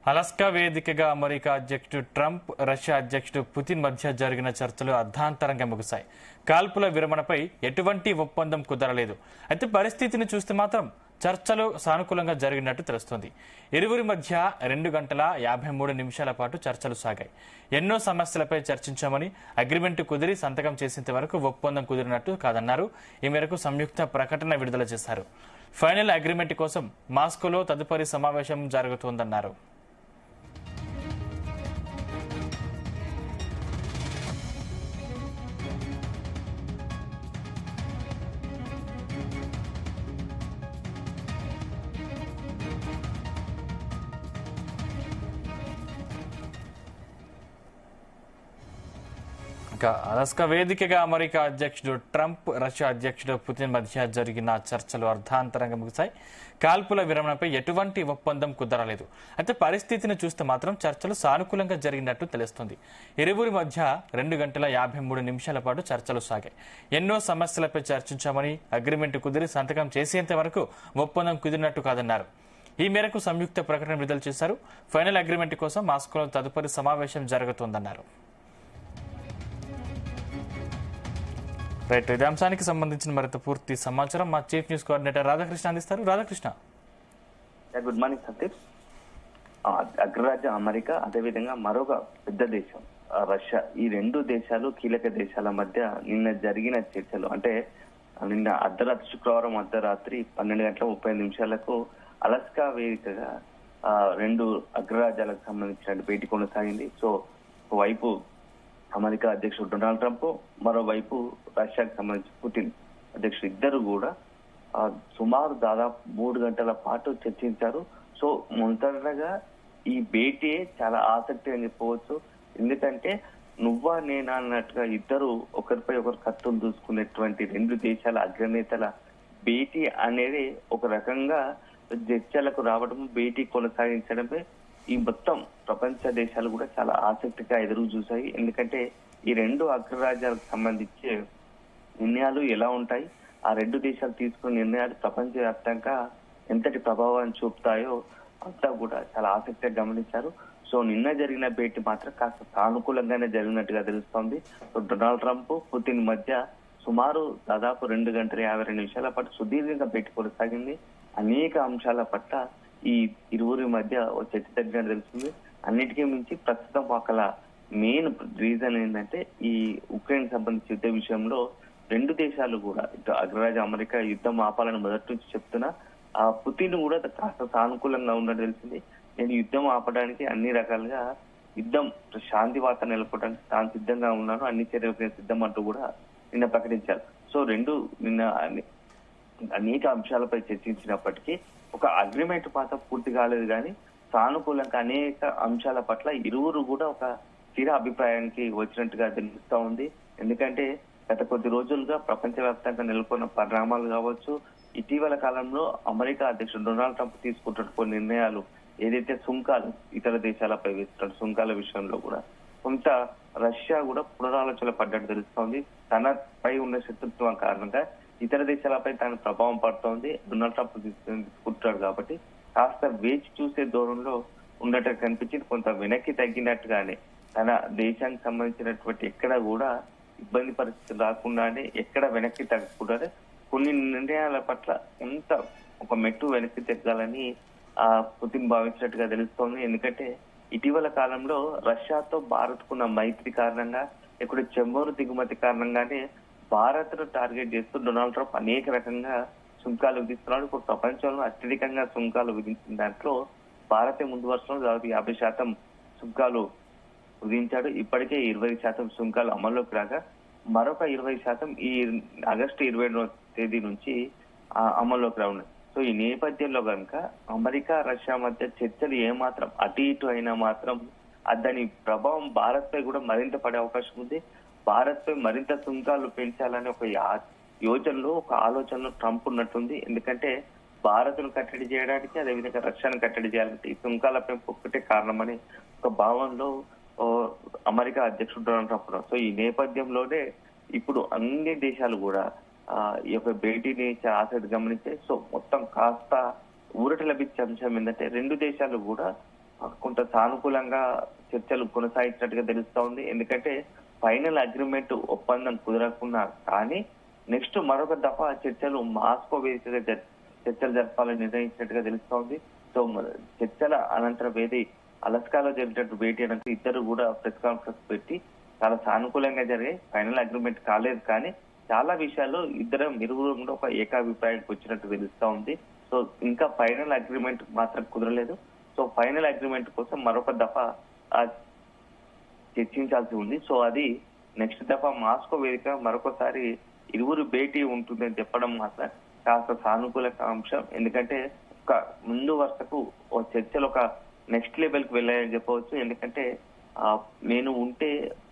Alaska వేదికగా America అధ్యక్షుడు Trump, Russia అధ్యక్షుడు పుతిన్ మధ్య జరిగిన చర్చలు అర్ధాంతరంగా ముగిశాయి. కాల్పుల విరమణపై ఎటువంటి ఒప్పందం కుదరలేదు. అయితే పరిస్థితిని చూస్తే మాత్రం చర్చలు సానుకూలంగా జరిగినట్టు తెలుస్తోంది. ఇరువురి మధ్య 2 గంటల 53 నిమిషాల పాటు చర్చలు సాగాయి. ఎన్నో సమస్యలపై చర్చించామని, అగ్రిమెంట్ కుదిరి సంతకం చేసేంత వరకు ఒప్పందం కుదిరినట్టు కాదన్నారు. ఈ మేరకు సంయుక్త ప్రకటన విడుదల చేశారు. ఫైనల్ అగ్రిమెంట్ కోసం మాస్కోలో తదుపరి సమావేశం జరుగుతోందన్నారు. అలాస్కా వేదికగా అమెరికా అధ్యక్షుడు ట్రంప్, రష్యా అధ్యక్షుడు పుతిన్ మధ్య జరిగిన చర్చలు అర్ధాంతరంగా ముగిశాయి. కాల్పుల విరమణపై ఎటువంటి ఒప్పందం కుదరలేదు. అయితే పరిస్థితిని చూస్తే మాత్రం చర్చలు సానుకూలంగా జరిగినట్టు తెలుస్తుంది. ఇరువురి మధ్య 2 గంటల 53 నిమిషాల పాటు చర్చలు సాగాయి. ఎన్నో సమస్యలపై చర్చించామని, అగ్రిమెంట్ కుదిరి సంతకం చేసేంత వరకు ఒప్పందం కుదిరినట్టు కాదన్నారు. ఈ మేరకు సంయుక్త ప్రకటన విడుదల చేశారు. ఫైనల్ అగ్రిమెంట్ కోసం మాస్కోలో తదుపరి సమావేశం జరుగుతోందన్నారు. రైట్, ఇదే అంశానికి సంబంధించిన మరింత పూర్తి సమాచారం మా చీఫ్ న్యూస్ కోఆర్డినేటర్ రాధాకృష్ణ అందిస్తారు. రాధాకృష్ణ. Good morning Sandeep. అగ్రరాజ్యం అమెరికా, అదేవిధంగా మరొక పెద్ద దేశం రష్యా, ఈ 2 దేశాలు కీలక దేశాల మధ్య నిన్న జరిగిన చర్చలు, అంటే నిన్న అర్ధరాత్రి, శుక్రవారం అర్ధరాత్రి 12 గంటల 30 నిమిషాలకు అలాస్కా వేదికగా 2 అగ్రరాజ్యాలకు సంబంధించిన భేటీ కొనసాగింది. సో ఒకవైపు అమెరికా అధ్యక్షుడు డొనాల్డ్ ట్రంప్, మరోవైపు రష్యాకు సంబంధించి పుతిన్ అధ్యక్షుడు, ఇద్దరు కూడా సుమారు దాదాపు 3 గంటల పాటు చర్చించారు. సో మొదటగా ఈ భేటీ చాలా ఆసక్తి అని చెప్పవచ్చు. ఎందుకంటే నువ్వా నేనా అన్నట్టుగా ఇద్దరు ఒకరిపై ఒకరు కత్తులు దూసుకునేటువంటి 2 దేశాల అగ్రనేతల భేటీ అనేది ఒక రకంగా చర్చలకు రావడం, భేటీ కొనసాగించడమే ఈ మొత్తం ప్రపంచ దేశాలు కూడా చాలా ఆసక్తిగా ఎదురు చూశాయి. ఎందుకంటే ఈ 2 అగ్రరాజ్యాలకు సంబంధించి నిర్ణయాలు ఎలా ఉంటాయి, ఆ 2 దేశాలు తీసుకున్న నిర్ణయాలు ప్రపంచ వ్యాప్తంగా ఎంతటి ప్రభావాన్ని చూపుతాయో అంతా కూడా చాలా ఆసక్తిగా గమనించారు. సో నిన్న జరిగిన భేటీ మాత్రం కాస్త సానుకూలంగానే జరిగినట్టుగా తెలుస్తోంది. సో డొనాల్డ్ ట్రంప్, పుతిన్ మధ్య సుమారు దాదాపు 2 గంటల 52 నిమిషాల పాటు సుదీర్ఘంగా భేటీ కొనసాగింది. అనేక అంశాల పట్ల ఈ ఇరువురి మధ్య చర్చ జరిగినట్టు తెలుస్తుంది. అన్నిటికీ మించి ప్రస్తుతం ఒకళ్ళ మెయిన్ రీజన్ ఏంటంటే ఈ ఉక్రెయిన్ సంబంధించి యుద్ధ విషయంలో 2 దేశాలు కూడా, ఇటు అగ్రరాజ్యం అమెరికా యుద్ధం ఆపాలని మొదటి నుంచి చెప్తున్నా, ఆ పుతిన్ కూడా కాస్త సానుకూలంగా ఉన్నట్టు తెలిసింది. నేను యుద్ధం ఆపడానికి అన్ని రకాలుగా యుద్ధం శాంతి వార్త నెలకొనడానికి తాను సిద్ధంగా ఉన్నాను, అన్ని చర్యలకు సిద్ధం అంటూ కూడా నిన్న ప్రకటించారు. సో నిన్న అనేక అంశాలపై చర్చించినప్పటికీ ఒక అగ్రిమెంట్ మాత్రం పూర్తి కాలేదు. కానీ సానుకూలంగా అనేక అంశాల పట్ల ఇరువురు కూడా ఒక స్థిర అభిప్రాయానికి వచ్చినట్టుగా తెలుస్తా ఉంది. ఎందుకంటే గత కొద్ది రోజులుగా ప్రపంచవ్యాప్తంగా నెలకొన్న పరిణామాలు కావచ్చు, ఇటీవల కాలంలో అమెరికా అధ్యక్షుడు డొనాల్డ్ ట్రంప్ తీసుకుంటున్న కొన్ని నిర్ణయాలు, ఏదైతే సుంకాలు ఇతర దేశాలపై వేస్తున్న సుంకాల విషయంలో కూడా కొంత రష్యా కూడా పునరాలోచన పడ్డట్టు తెలుస్తోంది. తనపై ఉన్న శత్రుత్వం కారణంగా ఇతర దేశాలపై తన ప్రభావం పడుతోంది. డొనాల్డ్ ట్రంప్ తీసుకుంటున్నాడు కాబట్టి కాస్త వేచి చూసే ధోరణిలో ఉన్నట్టు కనిపించింది. కొంత వెనక్కి తగ్గినట్టుగానే తన దేశానికి సంబంధించినటువంటి ఎక్కడ కూడా ఇబ్బంది పరిస్థితులు రాకుండానే, ఎక్కడ వెనక్కి తగ్గకుండానే కొన్ని నిర్ణయాల పట్ల కొంత ఒక మెట్టు వెనక్కి తగ్గాలని పుతిన్ భావించినట్టుగా తెలుస్తోంది. ఎందుకంటే ఇటీవల కాలంలో రష్యాతో భారత్ కున్న మైత్రి కారణంగా, ఇక్కడ చమురు దిగుమతి కారణంగానే భారత్ ను టార్గెట్ చేస్తూ డొనాల్డ్ ట్రంప్ అనేక రకంగా సుంకాలు విధిస్తున్నాడు. ఇప్పుడు ప్రపంచంలో అత్యధికంగా సుంకాలు విధించిన దాంట్లో భారతే ముందు వరుసలో దాదాపు 50% సుంకాలు విధించాడు. ఇప్పటికే 20% సుంకాలు అమల్లోకి రాగా మరొక 20% ఈ ఆగస్టు 22వ తేదీ నుంచి అమల్లోకి రానున్నాయి. సో ఈ నేపథ్యంలో కనుక అమెరికా, రష్యా మధ్య చర్చలు ఏమాత్రం అటు ఇటు అయినా మాత్రం దాని ప్రభావం భారత్ పై కూడా మరింత పడే అవకాశం ఉంది. భారత్ పై మరింత సుంకాలు పెంచాలని ఒక యోచనలో, ఒక ఆలోచనలో ట్రంప్ ఉన్నట్టుంది. ఎందుకంటే భారత్ ను కట్టడి చేయడానికి, అదేవిధంగా రష్యాను కట్టడి చేయాలంటే ఈ సుంకాల పెంపు ఒక్కటే కారణమని ఒక భావనలో అమెరికా అధ్యక్షుడు డొనాల్డ్ ట్రంప్ ఉన్నారు. సో ఈ నేపథ్యంలోనే ఇప్పుడు అన్ని దేశాలు కూడా ఈ యొక్క భేటీని చాలా ఆసక్తి గమనించాయి. సో మొత్తం కాస్త ఊరట లభించే అంశం ఏంటంటే 2 దేశాలు కూడా కొంత సానుకూలంగా చర్చలు కొనసాగించినట్టుగా తెలుస్తా ఉంది. ఎందుకంటే ఫైనల్ అగ్రిమెంట్ ఒప్పందం కుదరకున్నా కానీ నెక్స్ట్ మరొక దఫా చర్చలు మాస్కో వేదికగా చర్చలు జరపాలని నిర్ణయించినట్టుగా తెలుస్తోంది. సో చర్చల అనంతరం అలస్కాలో జరిగినట్టు భేటీ అనంతరం ఇద్దరు కూడా ప్రెస్ కాన్ఫరెన్స్ పెట్టి చాలా సానుకూలంగా జరిగాయి. ఫైనల్ అగ్రిమెంట్ కాలేదు కానీ చాలా విషయాల్లో ఇరువురు కూడా ఒక ఏకాభిప్రాయానికి వచ్చినట్టు తెలుస్తా ఉంది. సో ఇంకా ఫైనల్ అగ్రిమెంట్ మాత్రం కుదరలేదు. సో ఫైనల్ అగ్రిమెంట్ కోసం మరొక దఫా చర్చించాల్సి ఉంది. సో అది నెక్స్ట్ దఫా మాస్కో వేదిక మరొకసారి ఇరువురు భేటీ ఉంటుందని చెప్పడం మాత్రం కాస్త సానుకూల అంశం. ఎందుకంటే ఒక ముందు వరుసకు చర్చలు ఒక నెక్స్ట్ లెవెల్ కి వెళ్ళాయని చెప్పవచ్చు. ఎందుకంటే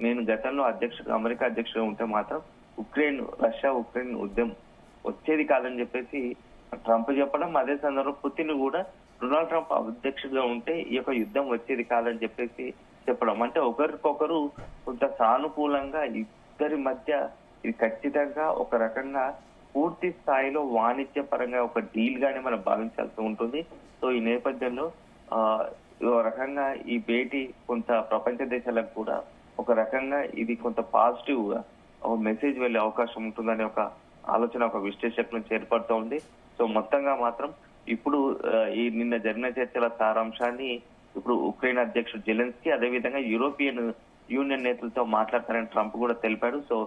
నేను గతంలో అమెరికా అధ్యక్షుడు ఉంటే మాత్రం రష్యా ఉక్రెయిన్ యుద్ధం వచ్చేది కాదని చెప్పేసి ట్రంప్ చెప్పడం, అదే సందర్భంలో పుతిన్ కూడా డొనాల్డ్ ట్రంప్ అధ్యక్షుడిగా ఉంటే ఈ యొక్క యుద్ధం వచ్చేది కాదని చెప్పేసి చెప్పడం, అంటే ఒకరికొకరు కొంత సానుకూలంగా ఇద్దరి మధ్య ఇది ఖచ్చితంగా ఒక రకంగా పూర్తి స్థాయిలో వాణిజ్య పరంగా ఒక డీల్ గానే మనం భావించాల్సి ఉంటుంది. సో ఈ నేపథ్యంలో ఒక రకంగా ఈ భేటీ కొంత ప్రపంచ దేశాలకు కూడా ఒక రకంగా ఇది కొంత పాజిటివ్ గా ఒక మెసేజ్ వెళ్లే అవకాశం ఉంటుందనే ఒక ఆలోచన ఒక విశ్లేషకుల నుంచి ఏర్పడుతూ ఉంది. సో మొత్తంగా మాత్రం ఇప్పుడు ఈ నిన్న జరిగిన చర్చల సారాంశాన్ని ఇప్పుడు ఉక్రెయిన్ అధ్యక్షుడు జెలెన్స్కీ అదేవిధంగా యూరోపియన్ యూనియన్ నేతలతో మాట్లాడతారని ట్రంప్ కూడా తెలిపాడు. సో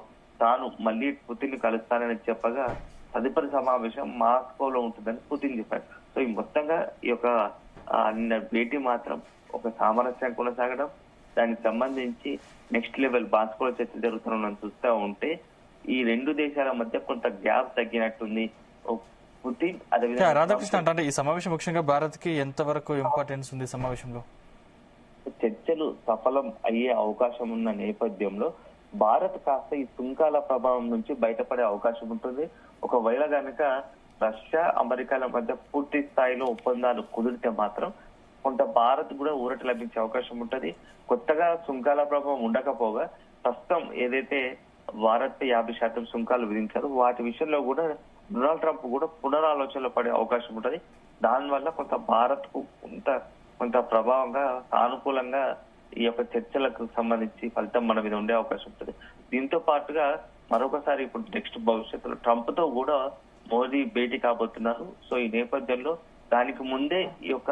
తాను మళ్ళీ పుతిన్ కలుస్తానని చెప్పగా తదుపరి సమావేశం మాస్కోలో ఉంటుందని పుతిన్ చెప్పాడు. సో ఈ మొత్తంగా ఈ యొక్క నిన్న భేటీ మాత్రం ఒక సామరస్యం కొనసాగడం, దానికి సంబంధించి నెక్స్ట్ లెవెల్ మాస్కోలో చర్చ జరుగుతున్న చూస్తూ ఉంటే ఈ రెండు దేశాల మధ్య కొంత గ్యాప్ తగ్గినట్టుంది. పుతిన్ అదేవిధంగా రాధాకృష్ణ అంటే ఈ సమావేశం ముఖ్యంగా భారత్ కి ఎంత వరకు ఇంపార్టెన్స్ ఉంది? సమావేశంలో చర్చలు సఫలం అయ్యే అవకాశం ఉన్న నేపథ్యంలో భారత్ కాస్త ఈ సుంకాల ప్రభావం నుంచి బయటపడే అవకాశం ఉంటుంది. ఒకవేళ కనుక రష్యా అమెరికాల మధ్య పూర్తి స్థాయిలో ఒప్పందాలు కుదిరితే మాత్రం కొంత భారత్ కూడా ఊరట లభించే అవకాశం ఉంటుంది. కొత్తగా సుంకాల ప్రభావం ఉండకపోగా ప్రస్తుతం ఏదైతే భారత్ 50% సుంకాలు విధించారో వాటి విషయంలో కూడా డొనాల్డ్ ట్రంప్ కూడా పునరాలోచనలో పడే అవకాశం ఉంటుంది. దానివల్ల కొంత భారత్ కు కొంత ప్రభావంగా సానుకూలంగా ఈ యొక్క చర్చలకు సంబంధించి ఫలితం మన మీద ఉండే అవకాశం ఉంటుంది. దీంతో పాటుగా మరొకసారి ఇప్పుడు నెక్స్ట్ భవిష్యత్తులో ట్రంప్ తో కూడా మోదీ భేటీ కాబోతున్నారు. సో ఈ నేపథ్యంలో దానికి ముందే ఈ యొక్క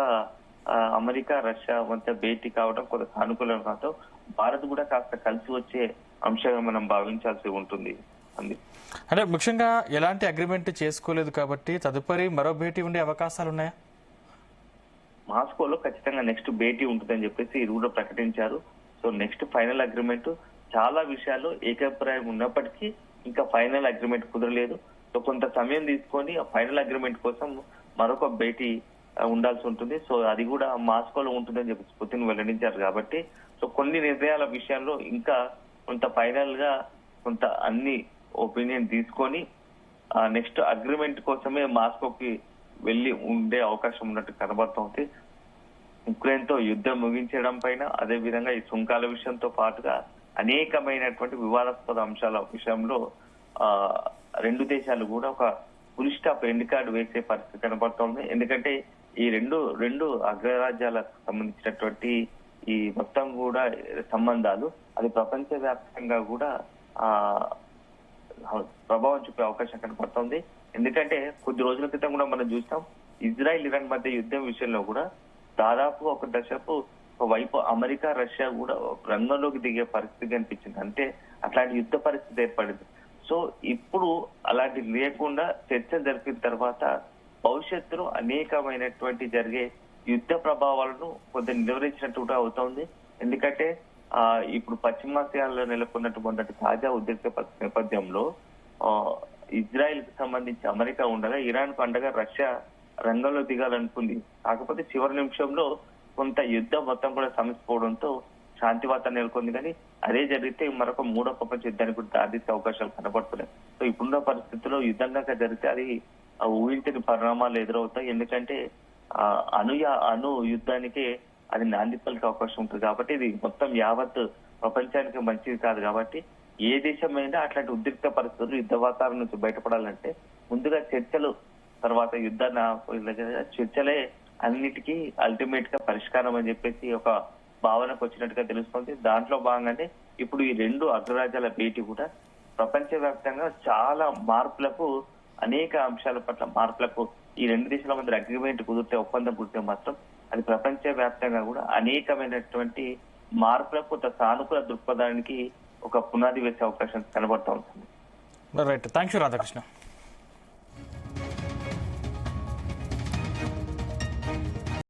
అమెరికా రష్యా మధ్య భేటీ కావడం కొంత సానుకూలం కావడం భారత్ కూడా కాస్త కలిసి వచ్చే అంశంగా మనం భావించాల్సి ఉంటుంది. అంటే ముఖ్యంగా ఎలాంటి అగ్రిమెంట్ చేసుకోలేదు కాబట్టి తదుపరి మరో భేటీ ఉండే అవకాశాలు ఉన్నాయా? మాస్కోలో ఖచ్చితంగా నెక్స్ట్ భేటీ ఉంటుందని చెప్పేసి ఇది కూడా ప్రకటించారు. సో నెక్స్ట్ ఫైనల్ అగ్రిమెంట్ చాలా విషయాల్లో ఏకాభిప్రాయం ఉన్నప్పటికీ ఇంకా ఫైనల్ అగ్రిమెంట్ కుదరలేదు. సో కొంత సమయం తీసుకొని ఆ ఫైనల్ అగ్రిమెంట్ కోసం మరొక భేటీ ఉండాల్సి ఉంటుంది. సో అది కూడా మాస్కోలో ఉంటుందని చెప్పి పుతిన్ వెల్లడించారు కాబట్టి సో కొన్ని నిర్ణయాల విషయాల్లో ఇంకా కొంత ఫైనల్ గా కొంత అన్ని ఒపీనియన్ తీసుకొని నెక్స్ట్ అగ్రిమెంట్ కోసమే మాస్కోకి వెళ్లి ఉండే అవకాశం ఉన్నట్టు కనబడుతోంది. ఉక్రెయిన్ తో యుద్ధం ముగించడం పైన అదే విధంగా ఈ సుంకాల విషయంతో పాటుగా అనేకమైనటువంటి వివాదాస్పద అంశాల విషయంలో రెండు దేశాలు కూడా ఒక ఫుల్ స్టాప్ ఎండ్ కార్డు వేసే పరిస్థితి కనబడుతోంది. ఎందుకంటే ఈ రెండు అగ్రరాజ్యాలకు సంబంధించినటువంటి ఈ మొత్తం కూడా సంబంధాలు అది ప్రపంచ వ్యాప్తంగా కూడా ప్రభావం చూపే అవకాశం కనపడుతోంది. ఎందుకంటే కొద్ది రోజుల క్రితం కూడా మనం చూస్తాం ఇజ్రాయెల్ ఇరాన్ మధ్య యుద్ధం విషయంలో కూడా దాదాపు ఒక దశకు ఒకవైపు అమెరికా రష్యా కూడా రంగంలోకి దిగే పరిస్థితి కనిపించింది. అంటే అట్లాంటి యుద్ధ పరిస్థితి ఏర్పడింది. సో ఇప్పుడు అలాంటి లేకుండా చర్చ జరిపిన తర్వాత భవిష్యత్తులో అనేకమైనటువంటి జరిగే యుద్ధ ప్రభావాలను కొంత నిలువరించినట్టు కూడా అవుతోంది. ఎందుకంటే ఇప్పుడు పశ్చిమాసియాలో నెలకొన్నటువంటి తాజా ఉద్రిక్త నేపథ్యంలో ఇజ్రాయెల్ కి సంబంధించి అమెరికా ఉండగా ఇరాన్ కు అండగా రష్యా రంగంలో దిగాలనుకుంది. కాకపోతే చివరి నిమిషంలో కొంత యుద్ధం మొత్తం కూడా సమసిపోవడంతో శాంతి వాతావరణం నెలకొంది. కానీ అదే జరిగితే మరొక మూడో ప్రపంచ యుద్ధానికి కూడా దారితీసే అవకాశాలు కనబడుతున్నాయి. సో ఇప్పుడున్న పరిస్థితుల్లో యుద్ధంగా జరిగితే అది ఊహించని పరిణామాలు ఎదురవుతాయి. ఎందుకంటే అణు యుద్ధానికే అది నాంది పలికే అవకాశం ఉంటుంది. కాబట్టి ఇది మొత్తం యావత్ ప్రపంచానికి మంచిది కాదు. కాబట్టి ఏ దేశమైనా అట్లాంటి ఉద్రిక్త పరిస్థితులు యుద్ధ వాతావరణం నుంచి బయటపడాలంటే ముందుగా చర్చలు, తర్వాత యుద్ధాన్ని చర్చలే అన్నిటికీ అల్టిమేట్ గా పరిష్కారం అని చెప్పేసి ఒక భావనకు వచ్చినట్టుగా తెలుస్తుంది. దాంట్లో భాగంగానే ఇప్పుడు ఈ రెండు అగ్రరాజ్యాల భేటీ కూడా ప్రపంచవ్యాప్తంగా చాలా మార్పులకు, అనేక అంశాల పట్ల మార్పులకు, ఈ రెండు దేశాల మధ్య అగ్రిమెంట్ కుదిరితే, ఒప్పందం కుదిరితే మాత్రం అది ప్రపంచ వ్యాప్తంగా కూడా అనేకమైనటువంటి మార్పులకు, కొంత సానుకూల దృక్పథానికి ఒక పునాది వేసే అవకాశం కనబడతా ఉంటుంది. Right, thank you Radhakrishna.